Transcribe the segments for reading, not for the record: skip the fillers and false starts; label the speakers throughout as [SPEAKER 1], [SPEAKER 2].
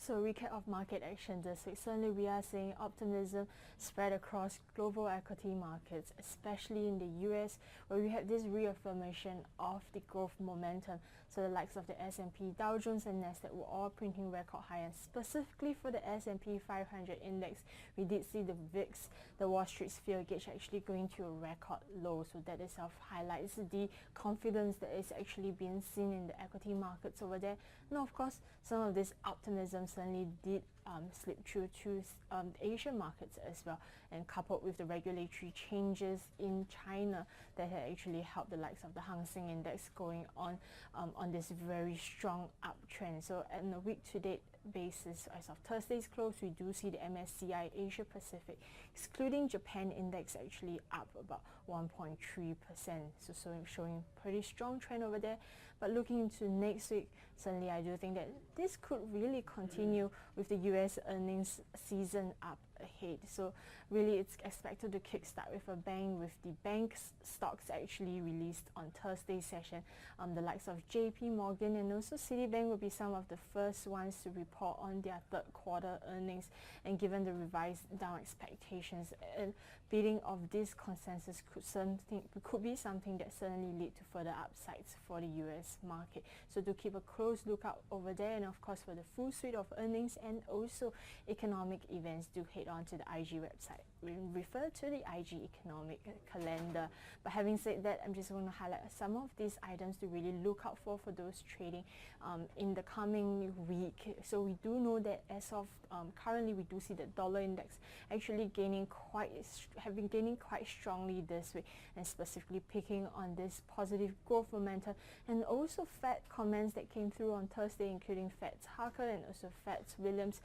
[SPEAKER 1] So recap of market action this week. Certainly we are seeing optimism spread across global equity markets, especially in the US, where we have this reaffirmation of the growth momentum. So the likes of the S&P, Dow Jones and Nasdaq were all printing record high, and specifically for the S&P 500 index, we did see the VIX, the Wall Street fear gauge, actually going to a record low. So that itself highlights the confidence that is actually being seen in the equity markets over there. And of course, some of this optimism certainly did slip through to the Asian markets as well, and coupled with the regulatory changes in China that had actually helped the likes of the Hang Seng Index going on this very strong uptrend. So on a week-to-date basis, as of Thursday's close, we do see the MSCI Asia Pacific, excluding Japan index, actually up about 1.3%. So showing pretty strong trend over there. But looking into next week, certainly I do think that this could really continue with the US earnings season up ahead. So really it's expected to kickstart with a bang, with the banks stocks actually released on Thursday's session. The likes of JP Morgan and also Citibank will be some of the first ones to report on their third quarter earnings, and given the revised down expectations, beating of this consensus could be something that certainly lead to further upsides for the US market. So to keep a close lookout over there, and of course for the full suite of earnings and also economic events, do head on to the IG website. We refer to the IG economic calendar. But having said that, I'm just going to highlight some of these items to really look out for those trading in the coming week. So we do know that as of currently, we do see the dollar index actually have been gaining quite strongly this week, and specifically picking on this positive growth momentum, and also Fed comments that came through on Thursday, including Fed's Harker and also Fed's Williams,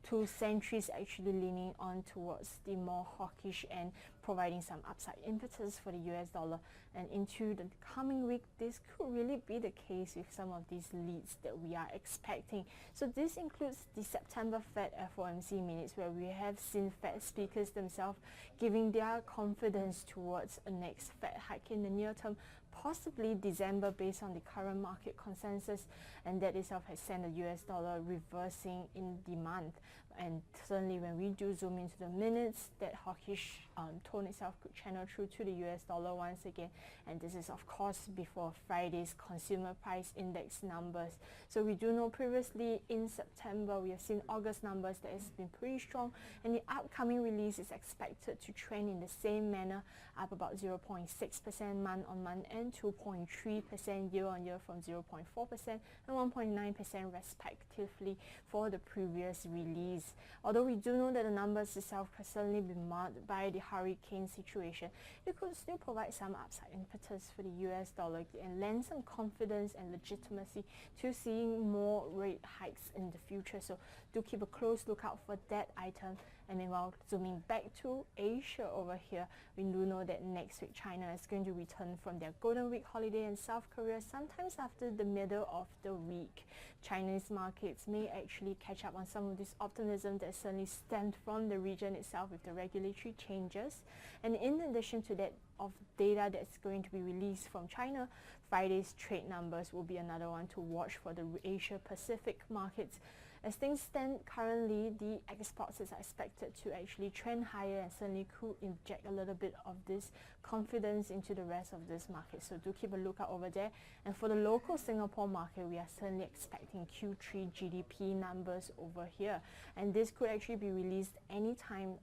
[SPEAKER 1] two centuries actually leaning on towards the more hawkish and providing some upside impetus for the US dollar. And into the coming week, this could really be the case with some of these leads that we are expecting. So this includes the September Fed FOMC minutes, where we have seen Fed speakers themselves giving their confidence towards a next Fed hike in the near term, possibly December, based on the current market consensus, and that itself has sent the US dollar reversing in demand. And certainly when we do zoom into the minutes, that hawkish tone itself could channel through to the US dollar once again. And this is of course before Friday's consumer price index numbers. So we do know previously in September we have seen August numbers that has been pretty strong, and the upcoming release is expected to trend in the same manner, up about 0.6% month on month and 2.3% year on year from 0.4% and 1.9% respectively for the previous release. Although we do know that the numbers itself can certainly be marred by the hurricane situation, it could still provide some upside impetus for the US dollar and lend some confidence and legitimacy to seeing more rate hikes in the future. So do keep a close lookout for that item. And meanwhile, zooming back to Asia over here, we do know that next week China is going to return from their Golden Week holiday, and South Korea sometimes after the middle of the week. Chinese markets may actually catch up on some of this optimism that certainly stemmed from the region itself with the regulatory changes. And in addition to that, of data that's going to be released from China, Friday's trade numbers will be another one to watch for the Asia Pacific markets. As things stand currently, the exports is expected to actually trend higher and certainly could inject a little bit of this confidence into the rest of this market. So do keep a lookout over there. And for the local Singapore market, we are certainly expecting Q3 GDP numbers over here. And this could actually be released anytime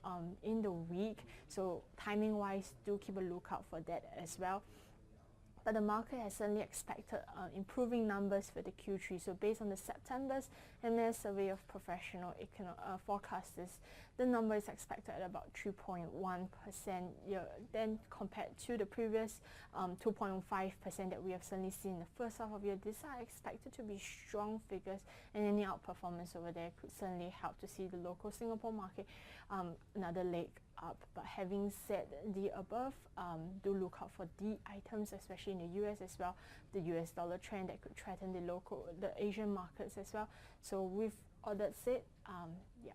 [SPEAKER 1] in the week. So timing wise, do keep a lookout for that as well. But the market has certainly expected improving numbers for the Q3. So based on the September's MS survey of professional forecasters, the number is expected at about 3.1%. Then compared to the previous 2.5% that we have certainly seen in the first half of the year, these are expected to be strong figures, and any outperformance over there could certainly help to see the local Singapore market another leg up. But having said the above, do look out for the items, especially in the US as well, the US dollar trend that could threaten the Asian markets as well. So with all that said, yeah,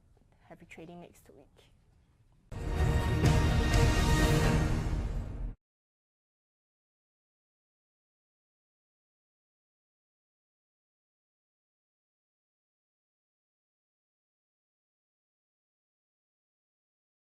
[SPEAKER 1] happy trading next week.